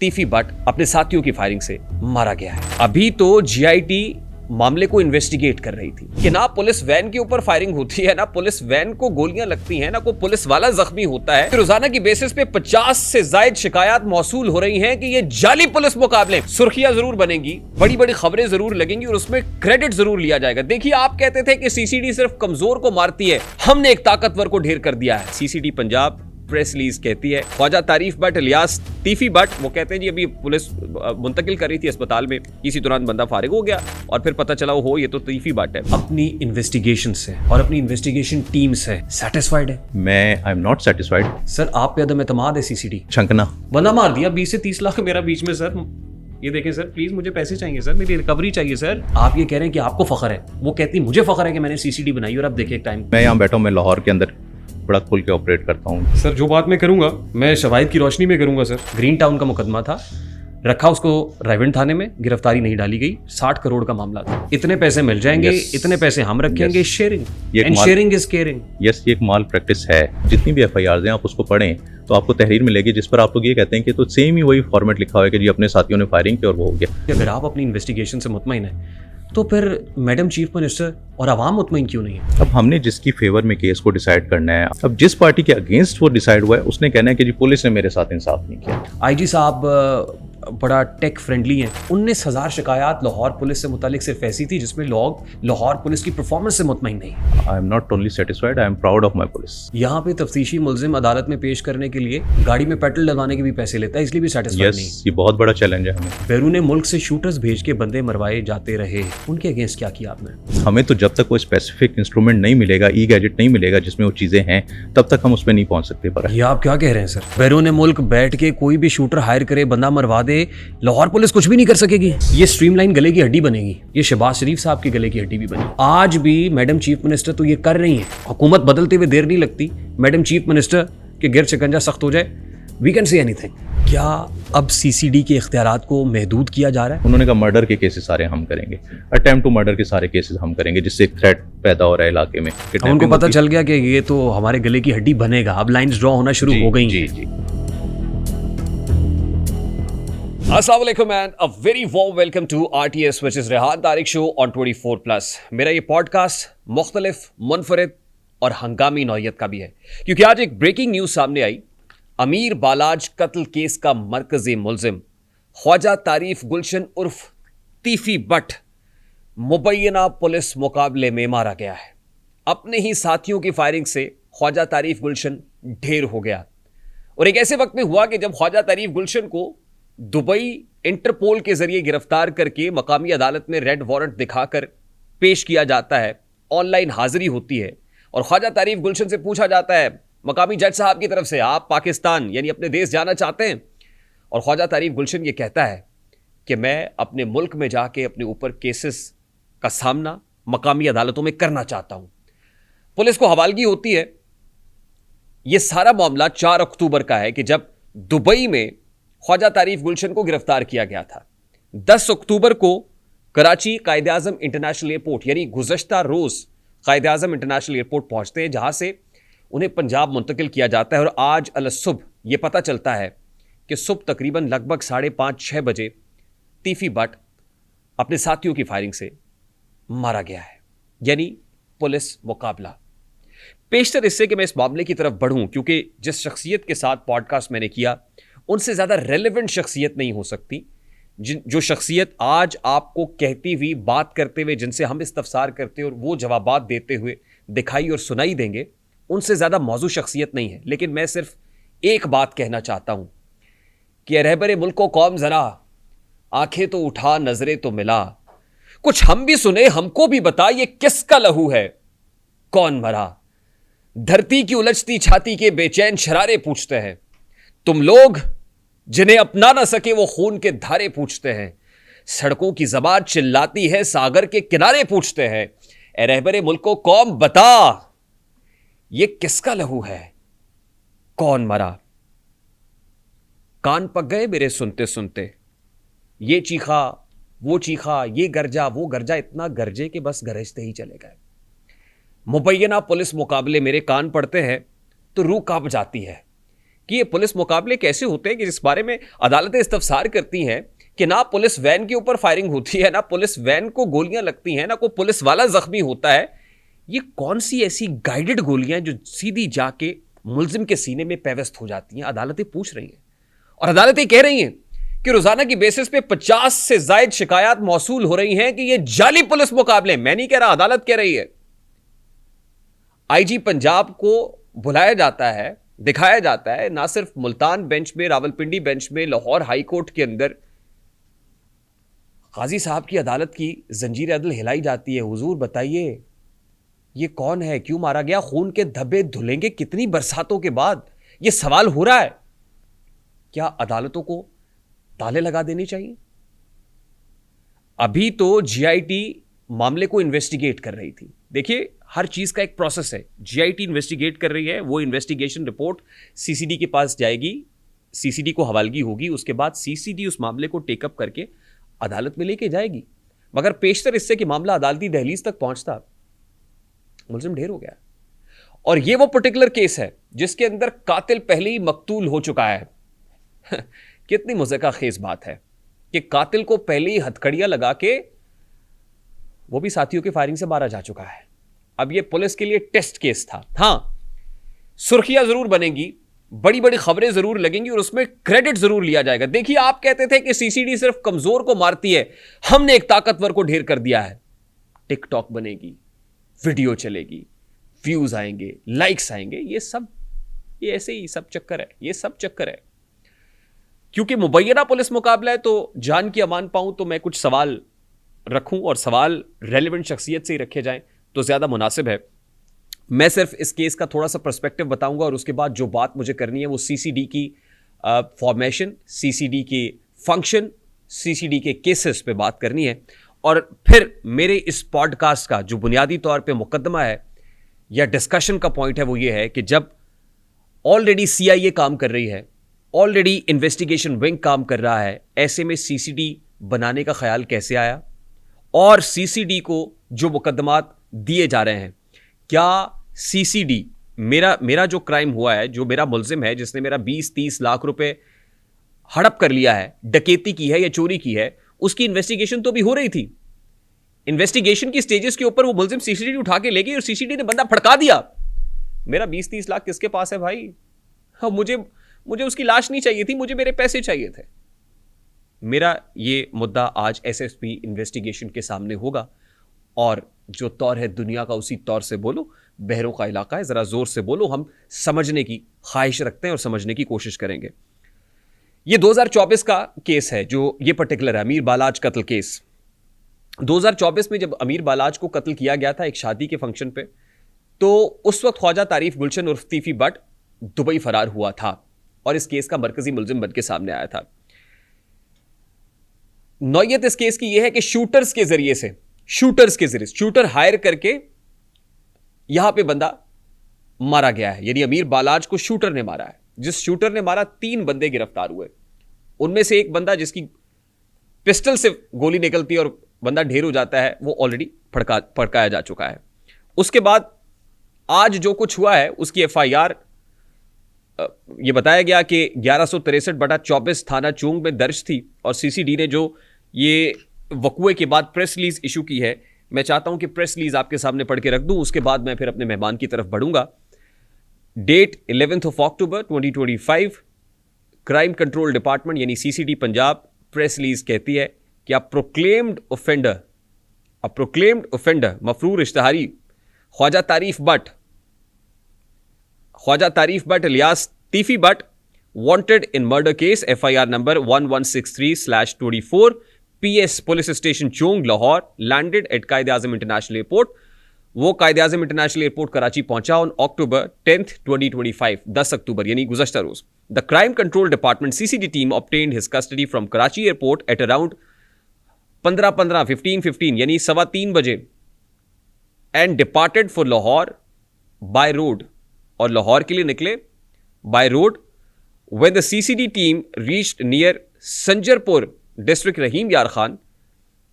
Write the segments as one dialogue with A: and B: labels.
A: तीफी but अपने साथियों की फायरिंग से मारा गया है। अभी तो जीआईटी मामले को इन्वेस्टिगेट कर रही थी कि ना पुलिस वैन के ऊपर फायरिंग होती है, ना पुलिस वैन को गोलियां लगती हैं, ना कोई पुलिस वाला जख्मी होता है। रोजाना की बेसिस पे 50 से ज्यादा शिकायत मौसूल हो रही हैं कि ये जाली पुलिस मुकाबले। सुर्खियां जरूर बनेंगी, बड़ी बड़ी खबरें जरूर लगेंगी और उसमें क्रेडिट जरूर लिया जाएगा। देखिए, आप कहते थे कि सीसीडी सिर्फ कमजोर को मारती है, हमने एक ताकतवर को ढेर कर दिया है। सीसीडी पंजाब प्रेस रिलीज कहती है ख्वाजा तारीफ बट इलियास तीफी बट, वो कहते हैं जी अभी पुलिस मुंतकिल कर रही थी अस्पताल में, इसी दौरान बंदा फारिग हो गया और फिर पता चला हो ये तो तीफी बट है। अपनी इन्वेस्टिगेशन से और अपनी इन्वेस्टिगेशन टीम से सेटिस्फाइड है?
B: मैं आई एम नॉट सेटिस्फाइड।
A: सर, आप पे अदम एतमाद है सीसीडी।
B: छंकना
A: बंदा मार दिया, 20 से 30 लाख मेरा बीच में। सर ये देखें सर, प्लीज मुझे पैसे चाहिए सर, मेरी रिकवरी चाहिए सर। आप ये कह रहे हैं कि आपको फख्र है, वो कहती मुझे फख्र है कि मैंने सीसीडी बनाई। और अब देखिए टाइम,
B: मैं यहाँ बैठा हूँ, मैं लाहौर के अंदर बड़ा खुल के ऑपरेट करता हूँ।
A: सर जो बात मैं करूंगा मैं शवाहिद की रोशनी में करूंगा। सर ग्रीन टाउन का मुकदमा था, रखा उसको रायविंड थाने में, गिरफ्तारी नहीं डाली गई। 60 करोड़ का मामला था, इतने पैसे मिल जाएंगे, इतने पैसे हम रखेंगे। Sharing and sharing is caring.
B: Yes, ये एक माल प्रैक्टिस है। जितनी भी एफआईआर हैं आप उसको पढ़ें तो आपको तहरीर मिलेगी जिस पर आप लोग ये कहते हैं कि तो सेम ही वही फॉर्मेट लिखा हुआ है कि जी अपने साथियों ने फायरिंग की और वो हो गया।
A: अगर आप अपनी इन्वेस्टिगेशन से मुतमईन है तो फिर मैडम चीफ मिनिस्टर और आवाम मुतमईन क्यों नहीं है?
B: अब हमने जिसकी फेवर में केस को डिसाइड करना है, अब जिस पार्टी के अगेंस्ट वो डिसाइड हुआ है उसने कहना है कि जी पुलिस ने मेरे साथ इंसाफ नहीं किया।
A: आईजी साहब बड़ा टेक फ्रेंडली हैं। 19,000 शिकायत लाहौर पुलिस से मुतालिक सिर्फ ऐसी थी जिसमें लोग लाहौर पुलिस की परफॉर्मेंस से मुतमईन नहीं।
B: आई am not only satisfied, I am proud of my police.
A: यहाँ पे तफ्तीशी मुलजिम अदालत में पेश करने के लिए गाड़ी में पेट्रोल डलवाने के भी पैसे लेता है, इसलिए भी सेटिस्फाइड नहीं।
B: ये बहुत बड़ा चैलेंज है हमें।
A: बैरून मुल्क से शूटर्स भेज के बंदे मरवाए जाते रहे, उनके अगेंस्ट क्या किया आपने?
B: हमें तो जब तक कोई स्पेसिफिक इंस्ट्रूमेंट नहीं मिलेगा, ई गैजेट नहीं मिलेगा जिसमें वो चीजें हैं, तब तक हम उस पर नहीं पहुंच सकते। पर
A: ये आप क्या कह रहे हैं सर? बैरून मुल्क बैठ के कोई भी शूटर हायर करे, बंदा मरवा दे, लाहौर पुलिस कुछ भी नहीं कर सकेगी? ये स्ट्रीमलाइन गले की हड्डी बनेगी। ये शहबाज शरीफ साहब के गले की हड्डी भी बनी। आज भी मैडम चीफ मिनिस्टर तो ये कर रही हैं, हुकूमत बदलते हुए देर नहीं लगती। मैडम चीफ मिनिस्टर के गिर शिकंजा सख्त हो जाए, वी कैन से एनीथिंग। क्या अब सीसीडी के इख्तियारात को महदूद किया जा रहा है?
B: उन्होंने कहा मर्डर के केसेस सारे हम करेंगे, अटेम्प्ट टू मर्डर के सारे केसेस हम करेंगे, जिससे एक थ्रेट पैदा हो रहा है इलाके में।
A: उनको पता चल गया कि ये तो हमारे गले की हड्डी बनेगा, अब लाइंस ड्रॉ होना शुरू हो गई।
B: जी।
A: अस्सलाम वालेकुम and a very warm welcome to RTS which is Rehan Tariq show on 24+। मेरा ये पॉडकास्ट मुख्तलिफ, मुनफरिद और हंगामी नौयत का भी है, क्योंकि आज एक ब्रेकिंग न्यूज सामने आई। अमीर बालाज कत्ल केस का मरकजी मुलजिम ख्वाजा तारीफ गुलशन उर्फ तीफी बट मुबैना पुलिस मुकाबले में मारा गया है। अपने ही साथियों की फायरिंग से ख्वाजा तारीफ गुलशन ढेर हो गया और एक ऐसे वक्त में हुआ कि जब ख्वाजा तारीफ गुलशन को दुबई इंटरपोल के जरिए गिरफ्तार करके मकामी अदालत में रेड वारंट दिखाकर पेश किया जाता है, ऑनलाइन हाजिरी होती है और ख्वाजा तारीफ गुलशन से पूछा जाता है मकामी जज साहब की तरफ से, आप पाकिस्तान यानी अपने देश जाना चाहते हैं? और ख्वाजा तारीफ गुलशन ये कहता है कि मैं अपने मुल्क में जाके अपने ऊपर केसेस का सामना मकामी अदालतों में करना चाहता हूं। पुलिस को हवालगी होती है। यह सारा मामला 4 अक्टूबर का है कि जब दुबई में ख्वाजा तारीफ गुलशन को गिरफ्तार किया गया था। 10 अक्टूबर को कराची कायदे आजम इंटरनेशनल एयरपोर्ट यानी गुज़श्ता रोज कायदे आजम इंटरनेशनल एयरपोर्ट पहुंचते हैं, जहां से उन्हें पंजाब मुंतकिल किया जाता है। और आज अलसुबह यह पता चलता है कि सुबह तकरीबन लगभग 5:30-6 बजे तीफी बट अपने साथियों की फायरिंग से मारा गया है, यानी पुलिस मुकाबला। पेशतर इससे कि मैं इस मामले की तरफ बढ़ूं, क्योंकि जिस शख्सियत के साथ पॉडकास्ट मैंने किया उनसे ज़्यादा रेलेवेंट शख्सियत नहीं हो सकती। जो शख्सियत आज आपको कहती हुई, बात करते हुए, जिनसे हम इस्तफसार करते और वो जवाबात देते हुए दिखाई और सुनाई देंगे, उनसे ज़्यादा मौजू शख्सियत नहीं है। लेकिन मैं सिर्फ एक बात कहना चाहता हूँ कि रहबर मुल्क को कौम ज़रा आंखें तो उठा, नजरें तो मिला, कुछ हम भी सुने, हमको भी बता, ये किसका लहू है, कौन मरा? धरती की उलझती छाती के बेचैन शरारे पूछते हैं, तुम लोग जिन्हें अपना ना सके वो खून के धारे पूछते हैं। सड़कों की ज़बान चिल्लाती है, सागर के किनारे पूछते हैं, ए रहबरे मुल्क को कौम बता, ये किसका लहू है, कौन मरा? कान पक गए मेरे सुनते सुनते, ये चीखा वो चीखा, ये गरजा वो गरजा, इतना गरजे कि बस गरजते ही चले गए। मुबैना पुलिस मुकाबले मेरे कान पड़ते हैं तो रूह कांप जाती है कि ये पुलिस मुकाबले कैसे होते हैं कि जिस बारे में अदालतें इस्तफसार करती हैं कि ना पुलिस वैन के ऊपर फायरिंग होती है, ना पुलिस वैन को गोलियां लगती हैं, ना कोई पुलिस वाला जख्मी होता है। ये कौन सी ऐसी गाइडेड गोलियां जो सीधी जाके मुल्जिम के सीने में पेवस्त हो जाती हैं? अदालतें पूछ रही हैं और अदालतें कह रही हैं कि रोजाना की बेसिस पे 50 से ज्यादा शिकायत मौसूल हो रही हैं कि ये जाली पुलिस मुकाबले। मैं नहीं कह रहा, अदालत कह रही है। आईजी पंजाब को बुलाया जाता है, दिखाया जाता है, ना सिर्फ मुल्तान बेंच में, रावलपिंडी बेंच में, लाहौर हाई कोर्ट के अंदर काजी साहब की अदालत की जंजीर अदल हिलाई जाती है। हुजूर बताइए ये कौन है, क्यों मारा गया, खून के धब्बे धुलेंगे कितनी बरसातों के बाद? ये सवाल हो रहा है। क्या अदालतों को ताले लगा देने चाहिए? अभी तो जीआईटी मामले को इन्वेस्टिगेट कर रही थी। देखिए, हर चीज का एक प्रोसेस है। जीआईटी इन्वेस्टिगेट कर रही है, वो इन्वेस्टिगेशन रिपोर्ट सीसीडी के पास जाएगी, सीसीडी को हवालगी होगी, उसके बाद सीसीडी उस मामले को टेकअप करके अदालत में लेके जाएगी। मगर पेशतर इससे कि मामला अदालती दहलीज तक पहुंचता, मुल्जिम ढेर हो गया। और ये वो पर्टिकुलर केस है जिसके अंदर कातिल पहले ही मकतूल हो चुका है। कितनी मुज़्ज़िका खेज बात है कि कातिल को पहले ही हथकड़ियां लगा के वो भी साथियों की फायरिंग से मारा जा चुका है। अब ये पुलिस के लिए टेस्ट केस था। हां, सुर्खियां जरूर बनेंगी, बड़ी बड़ी खबरें जरूर लगेंगी और उसमें क्रेडिट जरूर लिया जाएगा। देखिए, आप कहते थे कि सीसीडी सिर्फ कमजोर को मारती है, हमने एक ताकतवर को ढेर कर दिया है। टिकटॉक बनेगी, वीडियो चलेगी, व्यूज आएंगे, लाइक्स आएंगे, ये ऐसे ही सब चक्कर है, ये सब चक्कर है। क्योंकि मुबैना पुलिस मुकाबला है तो जान की अमान पाऊं तो मैं कुछ सवाल रखूं और सवाल रेलेवेंट शख्सियत से ही रखे जाएं तो ज्यादा मुनासिब है। मैं सिर्फ इस केस का थोड़ा सा पर्सपेक्टिव बताऊंगा और उसके बाद जो बात मुझे करनी है वो सीसीडी की फॉर्मेशन, सीसीडी के फंक्शन, सीसीडी के केसेस पे बात करनी है। और फिर मेरे इस पॉडकास्ट का जो बुनियादी तौर पे मुकदमा है या डिस्कशन का पॉइंट है वो ये है कि जब ऑलरेडी सीआईए काम कर रही है, ऑलरेडी इन्वेस्टिगेशन विंग काम कर रहा है, ऐसे में सीसीडी बनाने का ख्याल कैसे आया और सीसीडी को जो मुकदमात दिए जा रहे हैं, क्या सीसीडी मेरा जो क्राइम हुआ है, जो मेरा मुल्जिम है जिसने मेरा 20-30 लाख रुपए हड़प कर लिया है, डकैती की है या चोरी की है, उसकी इन्वेस्टिगेशन तो भी हो रही थी। इन्वेस्टिगेशन की स्टेजेस के ऊपर वो मुल्जिम सीसीडी उठा के ले गई और सीसीडी ने बंदा फड़का दिया। मेरा 20-30 लाख किसके पास है भाई? हाँ, मुझे उसकी लाश नहीं चाहिए थी, मुझे मेरे पैसे चाहिए थे। मेरा ये मुद्दा आज एसएसपी इन्वेस्टिगेशन के सामने होगा और जो तौर है दुनिया का उसी तौर से बोलो। बहरों का इलाका है, जरा जोर से बोलो, हम समझने की ख्वाहिश रखते हैं और समझने की कोशिश करेंगे। ये 2024 का केस है जो ये पर्टिकुलर है, अमीर बालाज कत्ल केस। 2024 में जब अमीर बालाज को कत्ल किया गया था एक शादी के फंक्शन पे, तो उस वक्त ख्वाजा तारीफ गुलशन उर्फ तीफी बट दुबई फरार हुआ था और इस केस का मरकजी मुल्जिम बन के सामने आया था। नौयत इस केस की यह है कि शूटर्स के जरिए शूटर हायर करके यहां पे बंदा मारा गया है, यानी अमीर बालाज को शूटर ने मारा है। जिस शूटर ने मारा 3 बंदे गिरफ्तार हुए, उनमें से एक बंदा जिसकी पिस्टल से गोली निकलती है और बंदा ढेर हो जाता है, वो ऑलरेडी फड़काया जा चुका है। उसके बाद आज जो कुछ हुआ है उसकी एफआईआर ये बताया गया कि 1163/24 थाना चूंग में दर्ज थी और सीसीडी ने जो ये वकुए के बाद प्रेस रिलीज इशू की है, मैं चाहता हूं कि प्रेस रिलीज आपके सामने पढ़ के रख दूं, उसके बाद मैं फिर अपने मेहमान की तरफ बढ़ूंगा। Date 11 October 2025, crime control department यानी सीसीडी पंजाब प्रेस रिलीज कहती है कि अ प्रोक्लेम्ड ऑफेंडर मफरूर इश्तहारी Khawaja Tarif Butt Ilyas Tifi Butt wanted in murder case FIR number 1163/24 PS police station Chung Lahore landed at Quaid-e-Azam international airport. वो कायद-ए-आज़म इंटरनेशनल एयरपोर्ट कराची पहुंचा on October 10th 2025, 10 अक्टूबर यानी गुज़श्ता रोज। The crime control department CCD team obtained his custody from Karachi airport at around 15:15 यानी 3:15 बजे and departed for Lahore by road, और लाहौर के लिए निकले by road। When the CCD team reached near Sanjarpur district Rahim Yar Khan,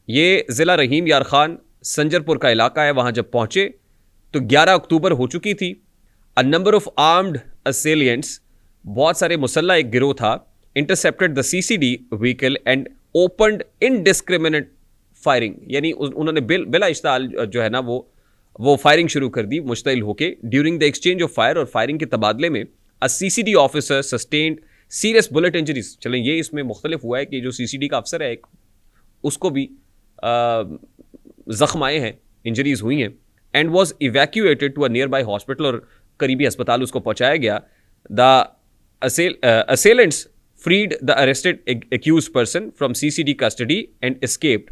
A: ये ज़िला रहीम यार खान संजरपुर का इलाका है, वहाँ जब पहुँचे तो 11 अक्टूबर हो चुकी थी। A number of armed assailants बहुत सारे मुसल्ला एक गिरोह था, intercepted the CCD vehicle and opened indiscriminate firing, यानी उन्होंने बिला इश्ताल जो है ना वो फायरिंग शुरू कर दी मुश्तइल होके। During the exchange of fire, और फायरिंग के तबादले में a CCD officer sustained serious bullet injuries. चलें, ये इसमें मुख्तलिफ हुआ है कि जो सीसीडी का अफसर है एक, उसको भी जख्म आए हैं, इंजरीज हुई हैं, and was evacuated to a nearby hospital, और करीबी अस्पताल उसको पहुंचाया गया। The assailants freed the arrested accused person from CCD custody and escaped।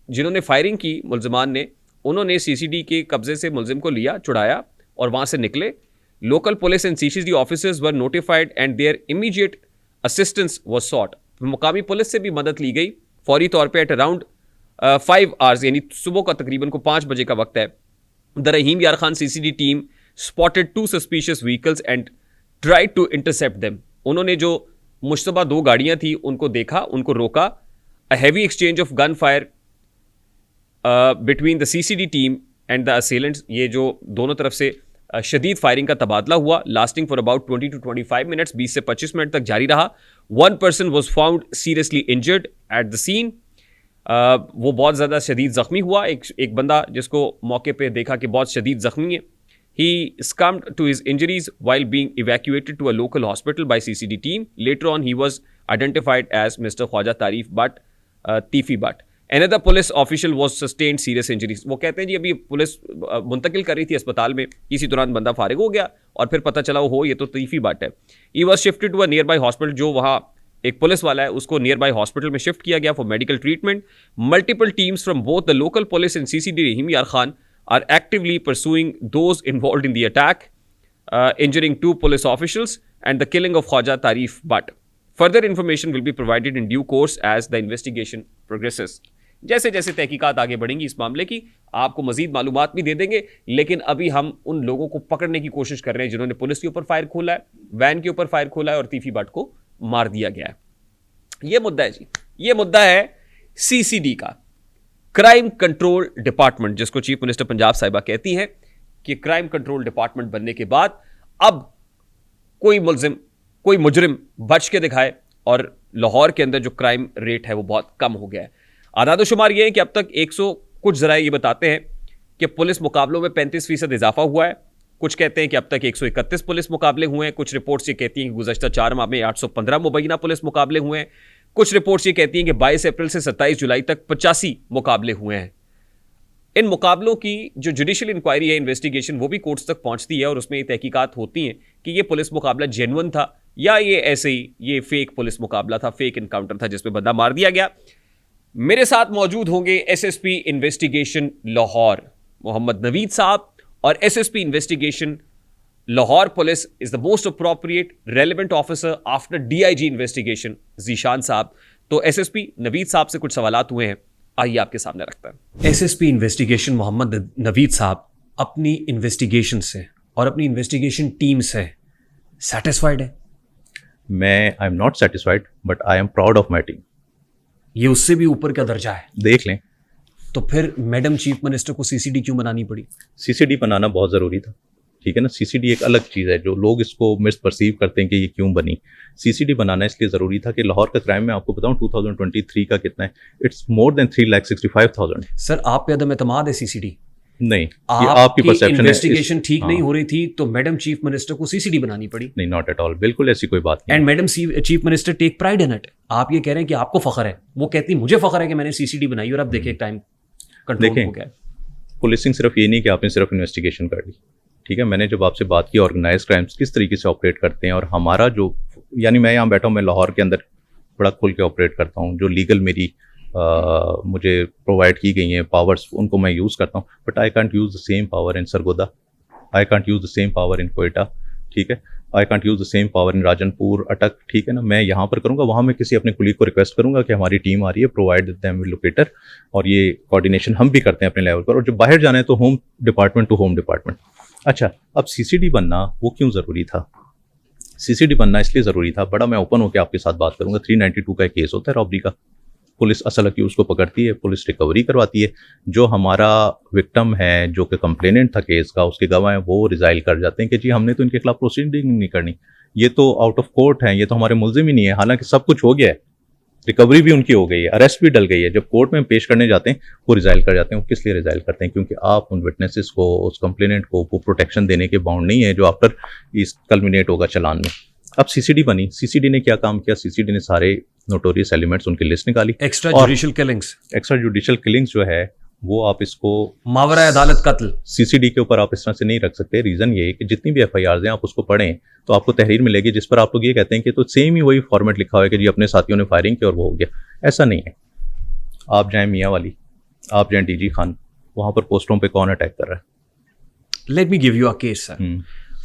A: जिन्होंने फायरिंग की मुल्जिमान ने, उन्होंने सीसीडी के कब्जे से मुल्जिम को लिया, छुड़ाया और वहां से निकले। Local police and CCD officers were notified and their immediate assistance was sought. मुकामी पुलिस से भी मदद ली गई फौरी तौर पे। एट अराउंड 5 hours, यानी सुबह का तकरीबन को 5 बजे का वक्त है, the Rahim Yar Khan CCD team spotted 2 suspicious vehicles and tried to intercept them. उन्होंने जो मुश्तबा 2 गाड़ियां थी उनको देखा, उनको रोका। A heavy exchange of gun fire between the CCD team and the assailants, ये जो दोनों तरफ से शदीद फायरिंग का तबादला हुआ, lasting for about 20 to 25 minutes, 20 से 25 मिनट तक जारी रहा। 1 person was found seriously injured at the scene. वो बहुत ज़्यादा शदीद ज़ख्मी हुआ। एक बंदा जिसको मौके पे देखा कि बहुत शदीद ज़ख्मी है, he succumbed to his injuries while being evacuated to a local hospital by CCD team. Later on, he was identified as Mr. Khwaja Tarif Butt, Tifi Butt. Another police official was sustained serious injuries. वो कहते हैं जी अभी police मुंतकिल कर रही थी अस्पताल में, इसी दौरान बंदा फारिग हो गया और फिर पता चला हो ये तो तीफी बट है। He was shifted to a nearby hospital, जो वहाँ एक पुलिस वाला है उसको नियर बाई हॉस्पिटल में शिफ्ट किया गया for medical treatment. Multiple teams from both the local police and CCD Rahim Yar Khan are actively pursuing those involved in the attack, injuring 2 police officials and the killing of Khwaja Tarif Butt. Further information will be provided in due course as the investigation progresses. जैसे जैसे तहकीकात आगे बढ़ेंगी इस मामले की, आपको मजीद मालूमात भी दे देंगे, लेकिन अभी हम उन लोगों को पकड़ने की कोशिश कर रहे हैं जिन्होंने पुलिस के ऊपर फायर खोला है, वैन के ऊपर फायर खोला है और तीफी बट को मार दिया गया है। ये मुद्दा है जी, ये मुद्दा है सीसीडी का, क्राइम कंट्रोल डिपार्टमेंट, जिसको चीफ मिनिस्टर पंजाब साहिबा कहती हैं कि क्राइम कंट्रोल डिपार्टमेंट बनने के बाद अब कोई मुल्जिम, कोई मुजरिम बच के दिखाए, और लाहौर के अंदर जो क्राइम रेट है वो बहुत कम हो गया है। आदाद शुमार ये है कि अब तक 100 कुछ जराए ये बताते हैं कि पुलिस मुकाबलों में 35% इजाफा हुआ है। कुछ कहते हैं कि अब तक 131 पुलिस मुकाबले हुए हैं। कुछ रिपोर्ट्स ये कहती हैं कि गुज़श्ता 4 माह में 815 मुबैना पुलिस मुकाबले हुए हैं। कुछ रिपोर्ट्स ये कहती हैं कि 22 अप्रैल से 27 जुलाई तक 85 मुकाबले हुए हैं। इन मुकाबलों की जो जुडिशियल इंक्वायरी है, इन्वेस्टिगेशन, वो भी कोर्ट्स तक पहुंचती है और उसमें ये तहकीकात होती हैं कि ये पुलिस मुकाबला जेन्युइन था या ये ऐसे ही ये फेक पुलिस मुकाबला था, फेक इनकाउंटर था जिसमें बंदा मार दिया गया। मेरे साथ मौजूद होंगे एसएसपी इन्वेस्टिगेशन लाहौर मोहम्मद नवीद साहब और SSP investigation Lahore police is the most appropriate relevant officer after DIG investigation Zeeshan साहब। तो एसएसपी नवीद साहब से कुछ सवालात हुए हैं, आइए आपके सामने रखता है। एसएसपी इन्वेस्टिगेशन मोहम्मद नवीद साहब, अपनी इन्वेस्टिगेशन से और अपनी इन्वेस्टिगेशन टीम से सेटिस्फाइड है?
B: मैं आई am not satisfied but I am proud of my team.
A: ये उससे भी ऊपर का दर्जा है,
B: देख लें।
A: तो फिर मैडम चीफ मिनिस्टर को सीसीडी क्यों बनानी पड़ी?
B: सीसीडी बनाना बहुत ज़रूरी था, ठीक है ना। सीसीडी एक अलग चीज़ है, जो लोग इसको मिसपर्सीव करते हैं कि ये क्यों बनी। सीसीडी बनाना इसलिए ज़रूरी था कि लाहौर का क्राइम में आपको बताऊं 2023 का कितना है, इट्स मोर देन 3,65,000।
A: सर, आप पे अदम एतमाद है सीसीडी?
B: नहीं, ये आपकी परसेप्शन है।
A: इन्वेस्टिगेशन ठीक नहीं हो रही थी तो मैडम चीफ मिनिस्टर को सीसीडी बनानी पड़ी?
B: नहीं, नॉट एट ऑल, बिल्कुल ऐसी कोई बात नहीं।
A: And madam chief minister take pride in it. आप ये कह रहे हैं कि आपको फख्र है, वो कहती मुझे फख्र है कि मैंने सीसीडी बनाई, और अब देखिए टाइम कंट्रोल हो गया।
B: पुलिसिंग सिर्फ ये नहीं कि आपने सिर्फ इन्वेस्टिगेशन कर ली, ठीक है। मैंने जब आपसे बात की ऑर्गेनाइज क्राइम्स किस तरीके से ऑपरेट करते हैं, और हमारा जो, यानी मैं यहाँ बैठा हूँ, मैं लाहौर के अंदर बड़ा खुल के ऑपरेट करता हूँ, जो लीगल मेरी मुझे प्रोवाइड की गई हैं पावर्स, उनको मैं यूज़ करता हूँ। But I can't use the same power in Sargodha, I can't use the same power in Quetta, ठीक है। I can't use the same power in Rajanpur, अटक, ठीक है ना। मैं यहाँ पर करूँगा, वहाँ मैं किसी अपने कुलीग को रिक्वेस्ट करूँगा कि हमारी टीम आ रही है, प्रोवाइड देम विद लोकेटर, और ये कोऑर्डिनेशन हम भी करते हैं अपने लेवल पर। और जब बाहर जाना है तो home department to home department. अच्छा, अब सीसीडी बनना वो क्यों ज़रूरी था? सीसीडी बनना इसलिए ज़रूरी था, बड़ा मैं ओपन होकर आपके साथ बात करूँगा, 392 का एक केस होता है रॉबरी का, पुलिस असल अक्यूज को पकड़ती है, पुलिस रिकवरी करवाती है। जो हमारा विक्टिम है, जो कि कंप्लेनेंट था केस का, उसके गवाह हैं, वो रिजाइल कर जाते हैं कि जी हमने तो इनके खिलाफ प्रोसीडिंग नहीं करनी, ये तो आउट ऑफ कोर्ट हैं, ये तो हमारे मुलजिम ही नहीं है। हालांकि सब कुछ हो गया है, रिकवरी भी उनकी हो गई है, अरेस्ट भी डल गई है। जब कोर्ट में पेश करने जाते हैं वो रिजाइल कर जाते हैं। वो किस लिए रिजाइल करते हैं? क्योंकि आप उन विटनेसेस को, उस कंप्लेनेंट को वो प्रोटेक्शन देने के बाउंड नहीं है जो आफ्टर इस कल्मिनेट होगा चलान में। अब सीसीडी बनी, सीसीडी ने क्या काम किया? सीसीडी ने सारे नोटोरियस एलिमेंट्स उनकी लिस्ट निकाली।
A: एक्स्ट्रा जुडिशियल
B: किलिंग्स जो है वो आप इसको
A: मावरा अदालत कत्ल
B: सीसीडी के ऊपर आप इस तरह से नहीं रख सकते। रीजन ये है कि जितनी भी एफआईआर हैं आप उसको पढ़ें तो आपको तहरीर मिलेगी जिस पर आप लोग ये कहते हैं कि तो सेम ही वही फॉर्मेट लिखा हुआ है कि जी अपने साथियों ने फायरिंग की और वो हो गया। ऐसा नहीं है। आप जाएं मियाँ वाली, आप जाएं डीजी खान, वहां पर पोस्टरों पे कौन अटैक कर रहा है?
A: Let me give you a case sir.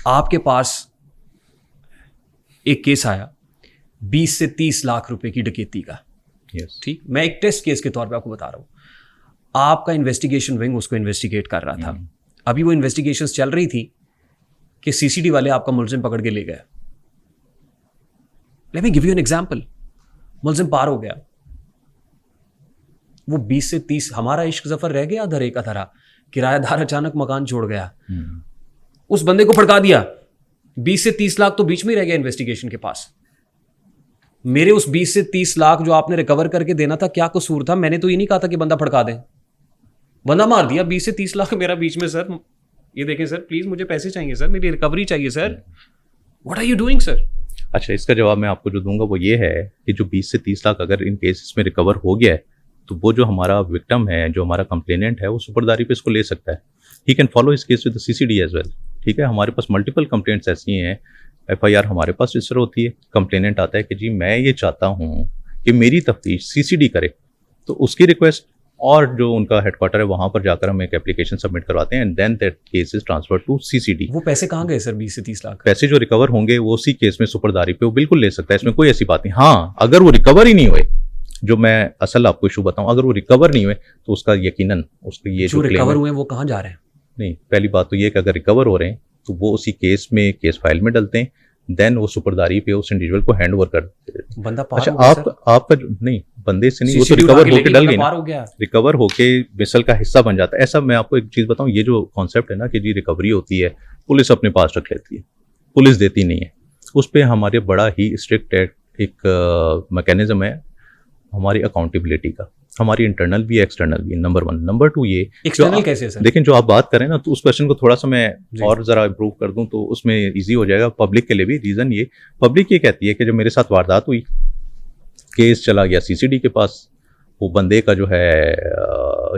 A: आपके पास एक केस आया 20 से 30 लाख रुपए की डकैती का।
B: यस,
A: ठीक, मैं एक टेस्ट केस के तौर पे आपको बता रहा हूं। आपका इन्वेस्टिगेशन विंग उसको इन्वेस्टिगेट कर रहा था। अभी वो इन्वेस्टिगेशंस चल रही थी कि सीसीडी वाले आपका मुलजिम पकड़ के ले गए। Let me give you an example. मुलजिम पार हो गया, वो 20 से 30, हमारा इश्क जफर रह गया अधर एक अधरा, किराएदार अचानक मकान छोड़ गया, उस बंदे को फड़का दिया। 20 से 30 लाख तो बीच में ही रह गया इन्वेस्टिगेशन के पास। मेरे उस 20 से 30 लाख जो आपने रिकवर करके देना था, क्या कसूर था? मैंने तो ये नहीं कहा था कि बंदा फड़का दे, बंदा मार दिया। 20 से 30 लाख मेरा बीच में। सर ये देखें सर, प्लीज मुझे पैसे चाहिए सर, मेरी रिकवरी चाहिए sir. What are you doing sir?
B: अच्छा, इसका जवाब मैं आपको जो दूंगा वो ये है कि जो 20 से 30 लाख अगर इन केसेस में रिकवर हो गया है तो वो जो हमारा विक्टिम है, जो हमारा कंप्लेनेंट है, वो सुपरदारी पे इसको ले सकता है। He can follow his case with CCD as well. ठीक है, हमारे पास मल्टीपल कंप्लेंट्स ऐसी हैं, एफआईआर हमारे पास रजिस्टर होती है, कंप्लेनेंट आता है कि जी मैं ये चाहता हूँ कि मेरी तफ्तीश सीसीडी करे, तो उसकी रिक्वेस्ट और जो उनका हेडक्वार्टर है वहां पर जाकर हम एक एप्लीकेशन सबमिट करवाते हैं and then that case is transfer to CCD.
A: वो पैसे कहाँ गए सर? 20 से 30 लाख
B: पैसे जो रिकवर होंगे वो उसी केस में सुपरदारी पे वो बिल्कुल ले सकता है, इसमें कोई ऐसी बात नहीं। हाँ, अगर वो रिकवर ही नहीं हुए, जो मैं असल आपको इशू बताऊं, अगर वो रिकवर नहीं हुए तो उसका यकीनन उसके ये जो
A: रिकवर हुए वो कहाँ जा रहे हैं?
B: नहीं, पहली बात तो ये कि अगर रिकवर हो रहे हैं तो वो उसी केस में केस फाइल में डलते हैं, देन वो सुपरदारी पे उस इंडिविजुअल को हैंड ओवर कर देते हैं।
A: बंदा पार
B: अच्छा,
A: हो गया
B: आपका नहीं, बंदे से नहीं, वो तो रिकवर होके डल गई ना,
A: हो गया,
B: रिकवर होके मिसल का हिस्सा बन जाता है। ऐसा मैं आपको एक चीज बताऊं, ये जो कॉन्सेप्ट है ना कि जी रिकवरी होती है, पुलिस अपने पास रख लेती है, पुलिस देती नहीं है, उस पर हमारे बड़ा ही स्ट्रिक्ट एक मैकेनिज्म है हमारी अकाउंटेबिलिटी का, हमारी इंटरनल भी एक्सटर्नल भी। नंबर 1। नंबर 2 ये
A: एक्सटर्नल कैसे है सर?
B: लेकिन जो आप बात करें ना, तो उस क्वेश्चन को थोड़ा सा मैं और जरा इम्प्रूव कर दूं तो उसमें इजी हो जाएगा पब्लिक के लिए भी। रीजन ये, पब्लिक ये कहती है कि जब मेरे साथ वारदात हुई, केस चला गया सीसीडी के पास, वो बंदे का जो है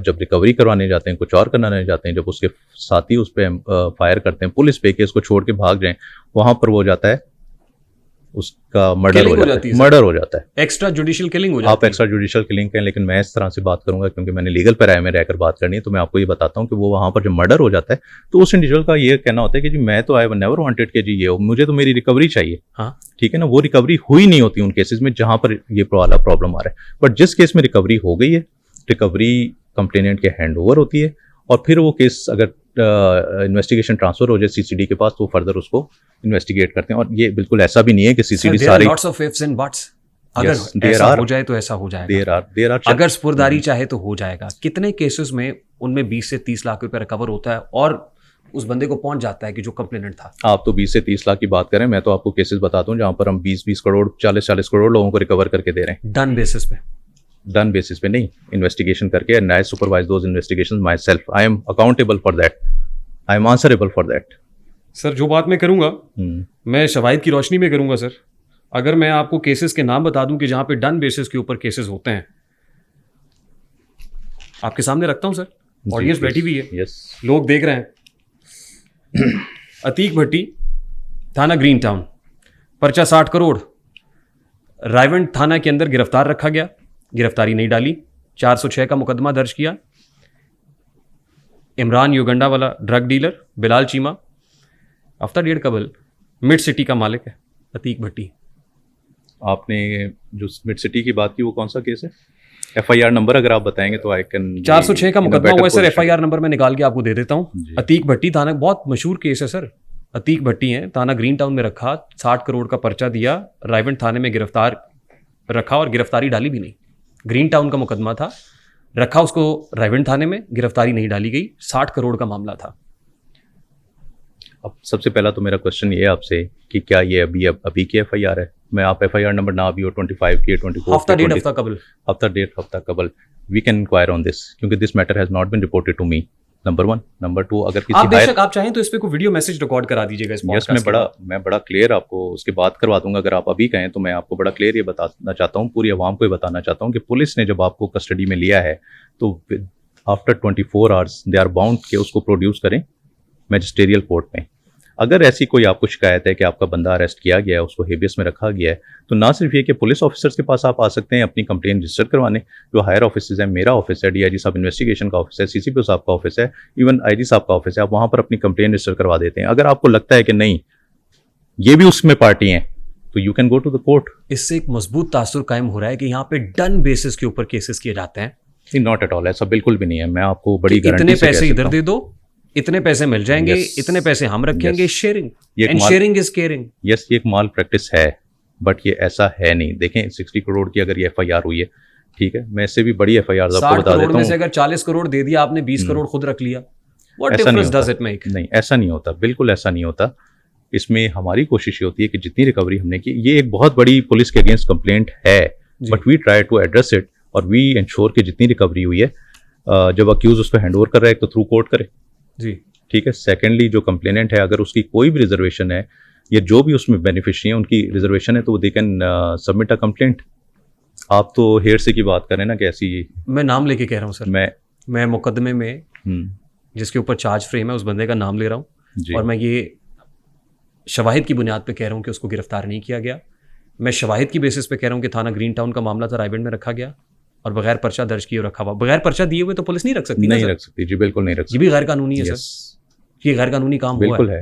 B: जब रिकवरी करवाने जाते हैं, कुछ और कराने जाते हैं, जब उसके साथी उस पर फायर करते हैं, पुलिस पे केस को छोड़ के भाग जाएं, वहां पर वो हो जाता है, उसका मर्डर हो जाता है,
A: एक्स्ट्रा जुडिशियल किलिंग हो जाती है।
B: आप एक्स्ट्रा जुडिशियल किलिंग कहें, लेकिन मैं इस तरह से बात करूंगा क्योंकि मैंने लीगल पैराए में रहकर बात करनी है, तो मैं आपको ये बताता हूं कि वो वहां पर जब मर्डर हो जाता है तो उस इंडिविजुअल का ये कहना होता है कि जी मैं तो आई नेवर वांटेड कि जी ये हो, मुझे तो मेरी रिकवरी चाहिए।
A: हाँ,
B: ठीक है ना, वो रिकवरी हुई नहीं होती उन केसेस में जहां पर ये वाला प्रॉब्लम आ रहा है। बट जिस केस में रिकवरी हो गई है, रिकवरी कंप्लेनेंट के हैंड ओवर होती है और फिर वो केस अगर इन्वेस्टिगेशन ट्रांसफर हो जाए सीसीडी के पास तो फर्दर उसको इन्वेस्टिगेट करते हैं। और ये बिल्कुल ऐसा भी नहीं है कि सीसीडी सारी
A: lots of ifs and buts, अगर ऐसा हो जाए तो ऐसा हो जाएगा,
B: देयर आर
A: अगर स्पुरदारी चाहे तो हो जाएगा। कितने केसेस में उनमें 20 से 30 लाख रुपए रिकवर होता है और उस बंदे को पहुंच जाता है कि जो कंप्लेनेंट था।
B: आप तो 20 से 30 लाख की बात करें, मैं तो आपको केसेस बताता हूं जहां पर हम 20-20 करोड़ 40-40 करोड़ लोगों को रिकवर करके दे रहे हैं। डन बेसिस पे नहीं, इन्वेस्टिगेशन करके, and I supervise those investigations my self. I am accountable for that, I am answerable for that.
A: Sir जो बात मैं करूंगा मैं शवाहिद की रोशनी में करूंगा सर। अगर मैं आपको केसेस के नाम बता दूं कि जहां पे डन बेसिस के ऊपर केसेस होते हैं, आपके सामने रखता हूं सर, ऑडियंस बैठी हुई है,
B: यस,
A: लोग देख रहे हैं। अतीक भट्टी, थाना ग्रीन टाउन, पर्चा 60 करोड़, रायवंड थाना के अंदर गिरफ्तार रखा गया, गिरफ्तारी नहीं डाली, 406 का मुकदमा दर्ज किया। इमरान युगंडा वाला ड्रग डीलर, बिलाल चीमा हफ्ता डेढ़ कबल मिड सिटी का मालिक है अतीक भट्टी।
B: आपने जो मिड सिटी की बात की वो कौन सा केस है? एफआईआर नंबर अगर आप बताएंगे तो आई कैन।
A: 406 का मुकदमा हुआ है सर, एफआईआर नंबर मैं निकाल के आपको दे देता हूँ। अतीक भट्टी थाना, बहुत मशहूर केस है सर। अतीक भट्टी है, थाना ग्रीन टाउन में रखा, 60 करोड़ का पर्चा दिया, रायवंड थाने में गिरफ्तार रखा और गिरफ्तारी डाली भी नहीं। ग्रीन टाउन का मुकदमा था, रखा उसको रायविंड थाने में, गिरफ्तारी नहीं डाली गई, 60 करोड़ का मामला था।
B: अब सबसे पहला तो मेरा क्वेश्चन ये है आपसे कि क्या ये अभी की FIR है? मैं आप FIR नंबर ना भी हो 25 की 24
A: हफ्ता डेढ़ हफ्ता कबल,
B: हफ्ता कबल we can inquire on this, क्योंकि this matter has not been reported to me, number 1। Number 2, अगर किसी
A: आप बेशक आप चाहें तो इस पे कोई वीडियो मैसेज रिकॉर्ड करा दीजिएगा इस
B: यस
A: पॉडकास्ट
B: मैं बड़ा क्लियर आपको उसके बाद करवा दूंगा। अगर आप अभी कहें तो मैं आपको बड़ा क्लियर ये बताना चाहता हूँ, पूरी आवाम को ये बताना चाहता हूँ कि पुलिस ने जब आपको कस्टडी में लिया है तो after 24 hours they are bound के उसको प्रोड्यूस करें मैजिस्टेरियल कोर्ट में। अगर ऐसी कोई आपको शिकायत है कि आपका बंदा अरेस्ट किया गया है, उसको हेबियस में रखा गया है, तो ना सिर्फ ये कि पुलिस ऑफिसर्स के पास आप आ सकते हैं अपनी कंप्लेंट रजिस्टर करवाने, जो हायर ऑफिस है, मेरा ऑफिस है, DIG साहब इन्वेस्टिगेशन का ऑफिस है, CCPO साहब का ऑफिस है, इवन IG साहब का ऑफिस है, आप वहाँ पर अपनी कंप्लेंट रजिस्टर करवा देते हैं। अगर आपको लगता है कि नहीं ये भी उसमें पार्टी हैं तो you can go to the court.
A: इससे एक मजबूत तासुर कायम हो रहा है कि यहाँ पे डन बेसिस के ऊपर केसेस किए जाते हैं।
B: नॉट एट ऑल, ऐसा बिल्कुल भी नहीं है। मैं आपको बड़ी गारंटी
A: इतने
B: से कह
A: पैसे
B: सकता
A: इधर
B: हूं।
A: दे दो, इतने पैसे मिल जाएंगे,
B: Yes.
A: इतने पैसे हम रखेंगे,
B: Yes.
A: शेयरिंग,
B: ये एक
A: and
B: mall-
A: sharing is caring.
B: Yes, ये एक माल प्रैक्टिस है, बट ये ऐसा है नहीं। देखें 60 करोड़ की अगर ये FIR हुई है, ठीक है, मैं इससे भी बड़ी FIR आपको
A: 60
B: बता
A: करोड़
B: देता
A: में से
B: हूँ।
A: अगर 40 करोड़ दे दिया आपने, 20 करोड़ खुद रख लिया, व्हाट
B: ऐसा नहीं
A: डिफरेंस डज
B: होता।
A: It make?
B: नहीं, ऐसा नहीं होता, बिल्कुल ऐसा नहीं होता। इसमें हमारी कोशिश ये होती है कि जितनी रिकवरी हमने की, ये एक बहुत बड़ी पुलिस के अगेंस्ट कंप्लेंट है, but we try to address it और वी इंश्योर कि जितनी रिकवरी हुई है, जब अक्यूज उसको हैंड ओवर कर रहा है तो थ्रू कोर्ट करे,
A: जी,
B: ठीक है। सेकेंडली, जो कंप्लेनेंट है अगर उसकी कोई भी रिजर्वेशन है या जो भी उसमें बेनिफिशियरी है उनकी रिजर्वेशन है तो they can submit a complaint. आप तो हेयर से की बात करें ना कि ऐसी,
A: मैं नाम लेके कह रहा हूँ सर, मैं मुकदमे में
B: हम्म,
A: जिसके ऊपर चार्ज फ्रेम है उस बंदे का नाम ले रहा हूँ,
B: जी,
A: और मैं ये शवाहिद की बुनियाद पे कह रहा हूँ कि उसको गिरफ्तार नहीं किया गया। मैं शवाहिद की बेसिस पे कह रहा हूँ कि थाना ग्रीन टाउन का मामला था, रायगढ़ में रखा गया और बगैर पर्चा दर्ज किए रखा हुआ। बगैर पर्चा दिए हुए तो पुलिस नहीं रख सकती ना
B: नहीं
A: सर?
B: रख सकती जी, बिल्कुल नहीं रख
A: ये
B: सकती।
A: भी गैर कानूनी है
B: Yes,
A: सर, ये गैर कानूनी काम हुआ
B: बिल्कुल है,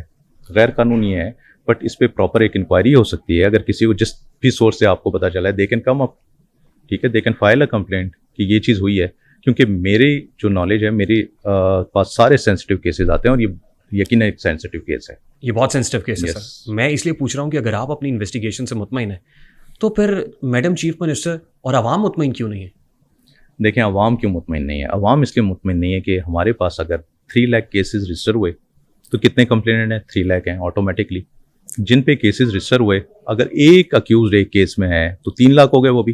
B: गैर कानूनी है, बट इस पे प्रॉपर एक इंक्वायरी हो सकती है। अगर किसी को जिस भी सोर्स से आपको पता चला है, दे कैन कम अप, ठीक है, they can file a complaint कि ये चीज़ हुई है। क्योंकि मेरी जो नॉलेज है, मेरे पास सारे सेंसिटिव केसेस आते हैं और ये यकीन एक सेंसिटिव केस है।
A: ये बहुत सेंसिटिव केस है
B: Yes.
A: सर। मैं इसलिए पूछ रहा हूँ कि अगर आप अपनी इन्वेस्टिगेशन से मुतमईन है तो फिर मैडम चीफ मिनिस्टर और आवाम मुतमईन क्यों नहीं है?
B: देखें, अवाम क्यों मुतमईन नहीं है? अवाम इसलिए मुतमईन नहीं है कि हमारे पास अगर 3 लाख केसेस रजिस्टर हुए तो कितने कंप्लेनेंट हैं? 3 लाख हैं ऑटोमेटिकली। जिन पे केसेस रजिस्टर हुए, अगर एक अक्यूज एक केस में है तो 3 लाख हो गए, वो भी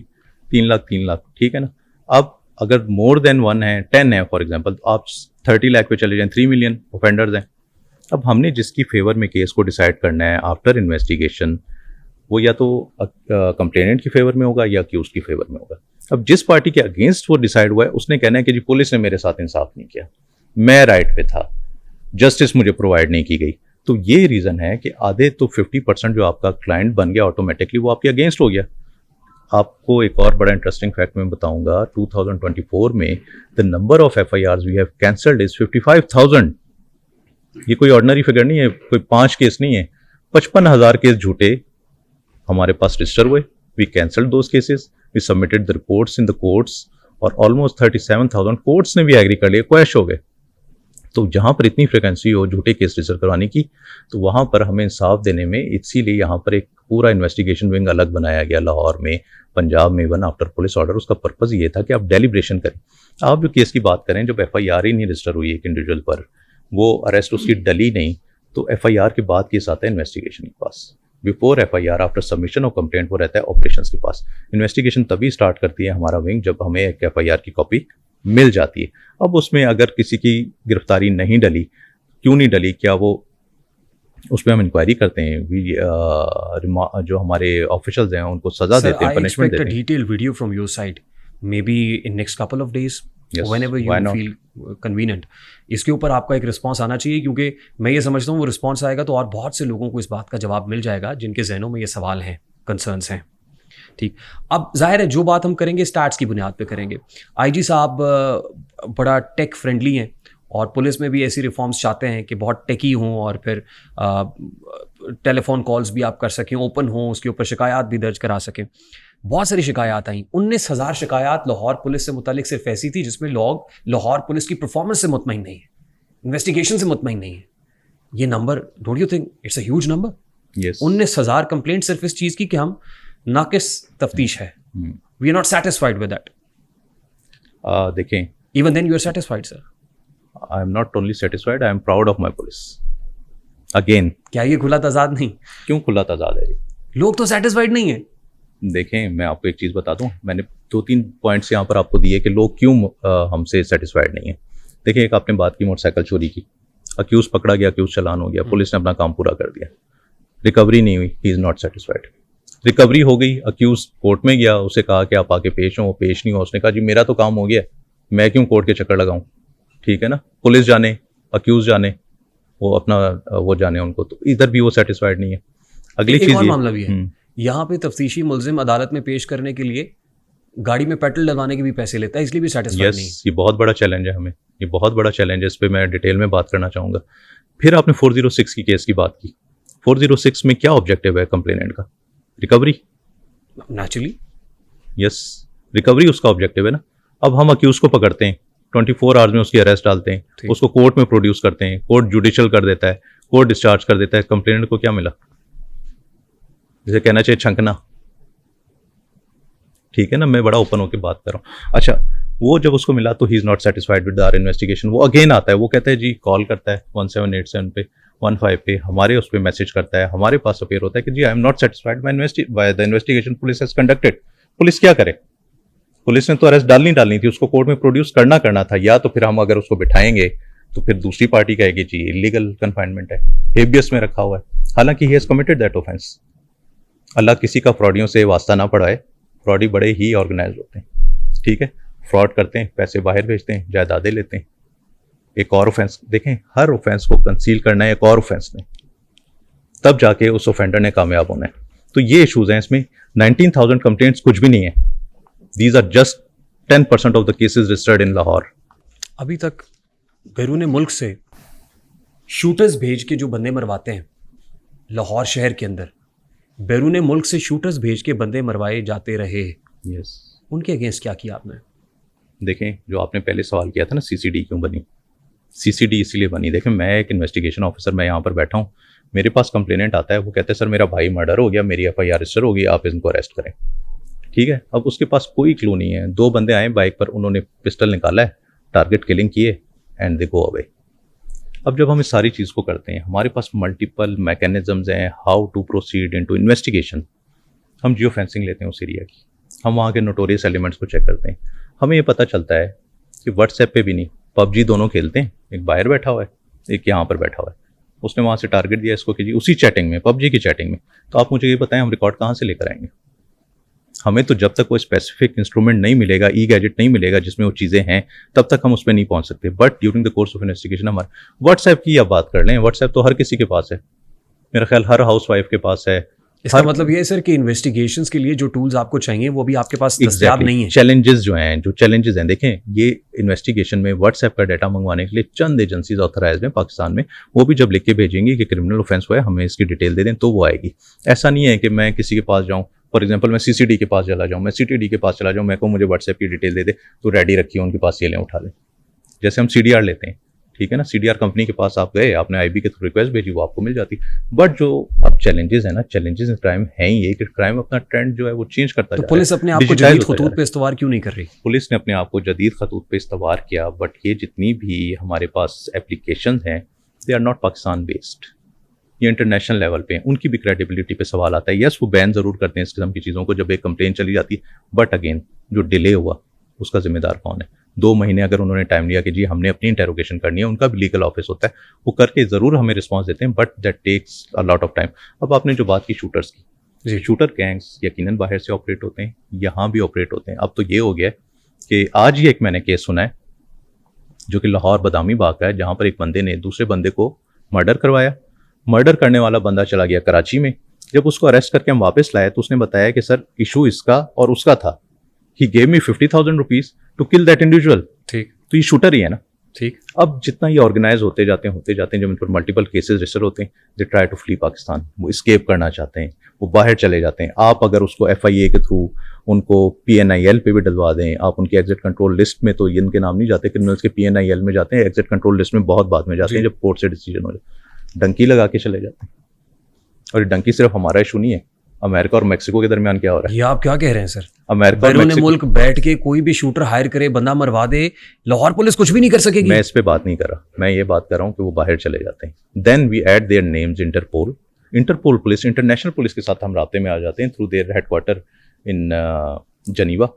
B: 3 लाख, ठीक है ना। अब अगर मोर देन 1 है, 10 है फॉर एग्जाम्पल, तो आप 30 लाख पे चले जाएं, 3 मिलियन ऑफेंडर्स हैं। अब हमने जिसकी फेवर में केस को डिसाइड करना है आफ्टर इन्वेस्टिगेशन, वो या तो कंप्लेनेंट की फेवर में होगा या अक्यूज की फेवर में होगा। अब जिस पार्टी के अगेंस्ट वो डिसाइड हुआ है उसने कहना है कि जी पुलिस ने मेरे साथ इंसाफ नहीं किया, मैं राइट पे था, जस्टिस मुझे प्रोवाइड नहीं की गई। तो ये रीज़न है कि आधे तो 50% जो आपका क्लाइंट बन गया ऑटोमेटिकली, वो आपके अगेंस्ट हो गया। आपको एक और बड़ा इंटरेस्टिंग फैक्ट मैं बताऊंगा, 2024 में the number of FIRs we have cancelled is 55,000। ये कोई ऑर्डिनरी फिगर नहीं है, कोई 5 केस नहीं है, 55,000 केस झूठे हमारे पास रजिस्टर हुए। We cancelled those cases, we submitted the reports in the courts, और ऑलमोस्ट 37,000 कोर्ट्स ने भी एग्री कर लिया, क्वैश हो गए। तो जहाँ पर इतनी फ्रिक्वेंसी हो झूठे केस रजिस्टर करवाने की, तो वहाँ पर हमें इंसाफ देने में, इसीलिए यहाँ पर एक पूरा इन्वेस्टिगेशन विंग अलग बनाया गया लाहौर में, पंजाब में, वन आफ्टर पुलिस ऑर्डर। उसका पर्पज़ ये था कि आप डेलिब्रेशन करें। आप जो केस की बात करें, जब FIR ही नहीं रजिस्टर हुई एक इंडिविजुअल पर, वो अरेस्ट उसकी डली नहीं, तो FIR के बाद केस आता है इन्वेस्टिगेशन के पास। Before FIR, after submission of complaint, वो रहता है ऑपरेशंस के पास। इन्वेस्टिगेशन तभी स्टार्ट करती है हमारा विंग जब हमें एक FIR की कॉपी मिल जाती है। अब उसमें अगर किसी की गिरफ्तारी नहीं डली, क्यों नहीं डली, क्या वो उस पर हम इंक्वायरी करते हैं, जो हमारे ऑफिशियल्स हैं उनको सजा देते हैं, पनिशमेंट देते हैं।
A: Detailed video from your side, may be in next couple of days, whenever you feel convenient. इसके ऊपर आपका एक रिस्पांस आना चाहिए, क्योंकि मैं ये समझता हूँ वो रिस्पांस आएगा तो और बहुत से लोगों को इस बात का जवाब मिल जाएगा जिनके जहनों में ये सवाल हैं, कंसर्न्स हैं। ठीक, अब जाहिर है जो बात हम करेंगे स्टैट्स की बुनियाद पे करेंगे। IG साहब बड़ा टेक फ्रेंडली हैं और पुलिस में भी ऐसी रिफॉर्म्स चाहते हैं कि बहुत टेकी हों, और फिर टेलीफोन कॉल्स भी आप कर सकें, ओपन हों, उसके ऊपर शिकायत भी दर्ज करा सकें। बहुत सारी शिकायत आई, 19,000 शिकायत लाहौर पुलिस से मुतालिक सिर्फ ऐसी थी जिसमें लोग लाहौर पुलिस की परफॉर्मेंस से मुतमईन नहीं है, इन्वेस्टिगेशन से मुतमईन नहीं है। ये number, don't you think it's a huge number? 19,000 complaint सिर्फ इस चीज़ की कि हम नाकिस तफ्तीश है, we are not satisfied with that.
B: देखें,
A: Even then you are satisfied, sir.
B: I am not only satisfied, I am proud of my police. Again,
A: क्या ये खुला तजाद नहीं?
B: क्यों खुला तजाद है ये?
A: लोग तो सेटिस्फाइड नहीं है.
B: देखें, मैं आपको एक चीज़ बता दूं, मैंने 2-3 पॉइंट्स यहाँ पर आपको दिए कि लोग क्यों हमसे सेटिस्फाइड नहीं है. देखिए, एक आपने बात की मोटरसाइकिल चोरी की, अक्यूज पकड़ा गया, अक्यूज चालान हो गया, पुलिस ने अपना काम पूरा कर दिया, रिकवरी नहीं हुई, ही इज़ नॉट सेटिस्फाइड. रिकवरी हो गई, अक्यूज कोर्ट में गया, उसे कहा कि आप आके पेश हो, वो पेश नहीं हो, उसने कहा जी मेरा तो काम हो गया, मैं क्यों कोर्ट के चक्कर लगाऊं. ठीक है ना, पुलिस जाने, अक्यूज जाने, वो अपना वो जाने उनको, तो इधर भी वो सेटिस्फाइड नहीं है. अगली
A: एक
B: चीज़
A: और मामला भी है, यहाँ पे तफ्तीशी मुल्जिम अदालत में पेश करने के लिए गाड़ी में पेट्रोल डलवाने के भी पैसे लेता है, इसलिए भी सेटिस्फाइड नहीं है.
B: ये बहुत बड़ा चैलेंज है हमें, ये बहुत बड़ा चैलेंज है, इस पर मैं डिटेल में बात करना चाहूँगा. फिर आपने 406 की केस की बात की. 406 में क्या ऑब्जेक्टिव है कंप्लेनेंट का? रिकवरी.
A: नेचुरली.
B: यस, रिकवरी उसका ऑब्जेक्टिव है ना. अब हम अक्यूज को पकड़ते हैं, 24 आवर्स में उसकी अरेस्ट डालते हैं, उसको कोर्ट में प्रोड्यूस करते हैं, कोर्ट जुडिशियल कर देता है, कोर्ट डिस्चार्ज कर देता है, कंप्लेनेंट को क्या मिला? जैसे कहना चाहिए छंकना. ठीक है ना, मैं बड़ा ओपन होकर बात कर रहा हूँ. अच्छा, वो जब उसको मिला तो he is not satisfied with our investigation. वो अगेन आता है, वो कहता है जी, कॉल करता है 1787 पे, 15 पे, हमारे उस पर मैसेज करता है, हमारे पास अपेयर होता है कि जी I am not satisfied by the investigation police has conducted. Police क्या करे? पुलिस ने तो अरेस्ट डालनी थी, उसको कोर्ट में प्रोड्यूस करना था, या तो फिर हम अगर उसको बिठाएंगे तो फिर दूसरी पार्टी कहेगी जी इलीगल कन्फाइनमेंट है, हेबियस में रखा हुआ है, हालांकि he has committed that offence. अल्लाह किसी का फ्रॉडियों से वास्ता ना पड़ाए, फ्रॉडी बड़े ही ऑर्गेनाइज होते हैं. ठीक है, फ्रॉड करते हैं, पैसे बाहर भेजते हैं, जायदादें लेते हैं. एक और ऑफेंस देखें, हर ऑफेंस को कंसील करना है एक और ऑफेंस में, तब जाके उस ऑफेंडर ने कामयाब होना है. तो ये इशूज हैं इसमें. 19,000 कंप्लेंट्स कुछ भी नहीं है. These are just 10% of the cases registered in Lahore.
A: अभी तक बैरून मुल्क से शूटर्स भेज के जो बंदे मरवाते हैं लाहौर शहर के अंदर, बैरून मुल्क से शूटर्स भेज के बंदे मरवाए जाते रहे.
B: यस,
A: उनके अगेंस्ट क्या किया आपने?
B: देखें, जो आपने पहले सवाल किया था ना, सीसीडी क्यों बनी? सीसीडी इसीलिए बनी, देखें मैं एक इन्वेस्टिगेशन ऑफिसर, मैं यहाँ पर बैठा हूँ, मेरे पास कंप्लेनेंट आता है, वो कहते हैं सर मेरा भाई मर्डर हो गया, मेरी FIR रजिस्टर हो गई, आप इनको अरेस्ट करें. ठीक है, अब उसके पास कोई क्लू नहीं है. 2 बंदे आए बाइक पर, उन्होंने पिस्टल निकाला है, टारगेट किलिंग किए एंड दे गो अवे. अब जब हम इस सारी चीज़ को करते हैं, हमारे पास मल्टीपल मैकेनिज्म्स हैं how to proceed into investigation. हम जियो फेंसिंग लेते हैं उस एरिया की, हम वहाँ के नोटोरियस एलिमेंट्स को चेक करते हैं, हमें ये पता चलता है कि व्हाट्सएप पे भी नहीं, PUBG दोनों खेलते हैं, एक बाहर बैठा हुआ है, एक यहाँ पर बैठा हुआ है, उसने वहाँ से टारगेट दिया इसको कि जी उसी चैटिंग में, PUBG की चैटिंग में. तो आप मुझे ये बताएं, हम रिकॉर्ड कहाँ से लेकर आएंगे? हमें तो जब तक कोई स्पेसिफिक इंस्ट्रूमेंट नहीं मिलेगा, ई गैजेट नहीं मिलेगा जिसमें वो चीज़ें हैं, तब तक हम उस पर नहीं पहुंच सकते. But during the course of investigation हमारे व्हाट्सएप की आप बात कर लें, व्हाट्सएप तो हर किसी के पास है, मेरा ख्याल हर हाउसवाइफ के पास है.
A: इसका मतलब ये है सर कि इन्वेस्टिगेशंस के लिए जो टूल्स आपको चाहिए वो भी आपके पास दस्तयाब नहीं है.
B: चैलेंजेस जो चैलेंजेस हैं, देखें ये इन्वेस्टिगेशन में व्हाट्सएप का डाटा मंगवाने के लिए चंद एजेंसीज ऑथराइज्ड हैं पाकिस्तान में, वो भी जब लिख के भेजेंगी कि क्रिमिनल ऑफेंस हुआ है, हमें इसकी डिटेल दे दें, तो वो आएगी. ऐसा नहीं है कि मैं किसी के पास जाऊँ, फॉर एग्जाम्पल मैं CCD के पास चला जाऊँ, मैं CTD के पास चला जाऊँ, मैं को मुझे व्हाट्सएप की डिटेल दे दे, तो रेडी रखिए उनके पास, ये लें उठा लें. जैसे हम CDR लेते हैं, ठीक है ना, CDR कंपनी के पास आप गए, आपने IB के थ्रू रिक्वेस्ट भेजी, वो आपको मिल जाती. बट जो अब चैलेंजेस है ना, चैलेंजेस इन क्राइम है ही ये कि क्राइम अपना ट्रेंड जो है वो चेंज करता
A: तो पुलिस अपने आप को जदीद खतूत पे इस्तवार क्यों नहीं कर रही?
B: पुलिस ने अपने आप को जदीद खतूत पे इस्तवार किया, बट ये जितनी भी हमारे पास एप्लीकेशन हैं, they are not Pakistan based, ये इंटरनेशनल लेवल पे हैं. उनकी भी क्रेडिबिलिटी पे सवाल आता है. यस, वो बैन ज़रूर करते हैं इस किस्म की चीज़ों को जब एक कंप्लेन चली जाती है, बट अगेन जो डिले हुआ उसका जिम्मेदार कौन है? 2 महीने अगर उन्होंने टाइम लिया कि जी हमने अपनी इंटेरोगेशन करनी है, उनका भी लीगल ऑफिस होता है, वो करके ज़रूर हमें रिस्पॉन्स देते हैं, but that takes a lot of time. अब आपने जो बात की शूटर्स की, शूटर गैंग्स यकीनन बाहर से ऑपरेट होते हैं, यहाँ भी ऑपरेट होते हैं. अब तो ये हो गया कि आज ही एक मैंने केस सुना है जो कि लाहौर बदामी बाग का है, जहाँ पर एक बंदे ने दूसरे बंदे को मर्डर करवाया. मर्डर करने वाला बंदा चला गया कराची में. जब उसको अरेस्ट करके हम वापस लाए तो उसने बताया कि सर इशू इसका और उसका था. He gave me 50,000 rupees to kill that individual.
A: ठीक,
B: तो ये शूटर ही है ना.
A: ठीक.
B: अब जितना ये ऑर्गेनाइज होते जाते हैं जब इन पर मल्टीपल केसेस रजिस्टर होते हैं, they try to flee Pakistan. वो स्केप करना चाहते हैं, वो बाहर चले जाते हैं. आप अगर उसको FIA के थ्रू उनको PNIL पे भी डलवा दें, आप उनकी एग्जिट कंट्रोल लिस्ट में, तो इनके नाम नहीं जाते, क्रिमिनल्स के PNIL में जाते हैं, एग्जिट कंट्रोल लिस्ट में बहुत बाद में जाते हैं जब कोर्ट से डिसीजन हो जाए. डंकी लगा के चले जाते हैं. और ये डंकी सिर्फ हमारा इशू नहीं है, अमेरिका और मेक्सिको के दरमियान क्या हो रहा है?
A: ये आप क्या कह रहे हैं सर?
B: अमेरिका और
A: बैरून
B: मेक्सिको,
A: मुल्क बैठ के कोई भी शूटर हायर करे, बंदा मरवा दे, लाहौर पुलिस कुछ भी नहीं कर सकेगी।
B: मैं इस पे बात नहीं कर रहा, मैं ये बात कर रहा हूँ कि वो बाहर चले जाते हैं, then we add their names Interpol police, international police के साथ हम रास्ते में आ जाते हैं through their headquarter in Geneva,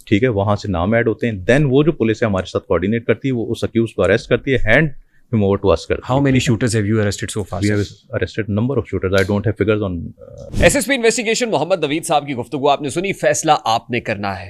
B: ठीक है, वहाँ से नाम ऐड होते हैं, देन वो जो पुलिस है हमारे साथ कोऑर्डिनेट करती है, वो उस अक्यूज को अरेस्ट करती है, hand him over to us करती है।
A: How many shooters have you arrested so far?
B: We have arrested number of shooters, I don't have figures on.
A: SSP investigation Mohammad Naveed साहब की गुफ्तगू आपने सुनी, फैसला आपने करना है।